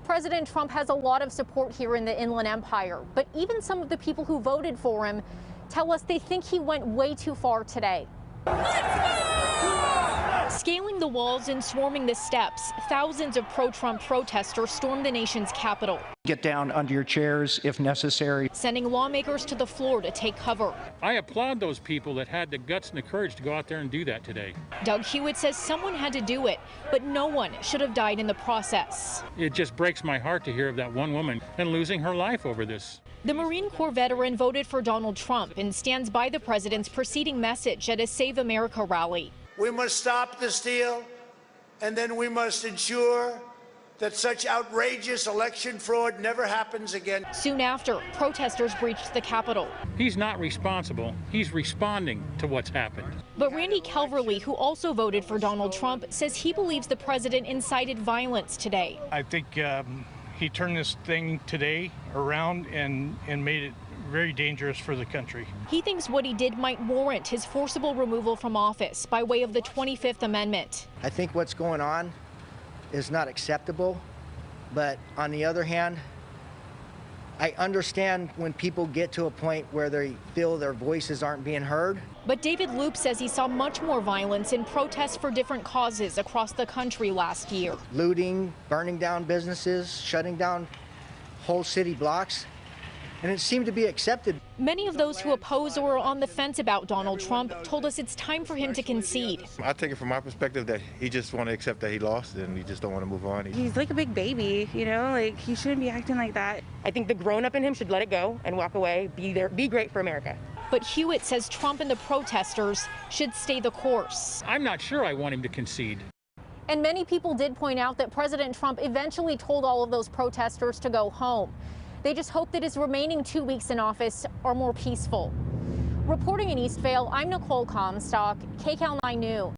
President Trump has a lot of support here in the Inland Empire, but even some of the people who voted for him tell us they think he went way too far today. Scaling the walls and swarming the steps, thousands of pro-Trump protesters stormed the nation's capital. Get down under your chairs if necessary. Sending lawmakers to the floor to take cover. I applaud those people that had the guts and the courage to go out there and do that today. Doug Hewitt says someone had to do it, but no one should have died in the process. It just breaks my heart to hear of that one woman and losing her life over this. The Marine Corps veteran voted for Donald Trump and stands by the president's preceding message at a Save America rally. We must stop the steal, and then we must ensure that such outrageous election fraud never happens again. Soon after, protesters breached the Capitol. He's not responsible. He's responding to what's happened. But Randy Calverley, who also voted for Donald Trump, says he believes the president incited violence today. I think he turned this thing today around and made it very dangerous for the country. He thinks what he did might warrant his forcible removal from office by way of the 25th Amendment. I think what's going on is not acceptable, but on the other hand, I understand when people get to a point where they feel their voices aren't being heard. But David Loop says he saw much more violence in protests for different causes across the country last year. Looting, burning down businesses, shutting down whole city blocks. And it seemed to be accepted. Many of those who oppose or are on the fence about Donald Trump told us it's time for him to concede. I take it from my perspective that he just want to accept that he lost and he just don't want to move on. He's like a big baby, you know, like he shouldn't be acting like that. I think the grown-up in him should let it go and walk away, be great for America. But Hewitt says Trump and the protesters should stay the course. I'm not sure I want him to concede. And many people did point out that President Trump eventually told all of those protesters to go home. They just hope that his remaining 2 weeks in office are more peaceful. Reporting in Eastvale, I'm Nicole Comstock, KCAL 9 News.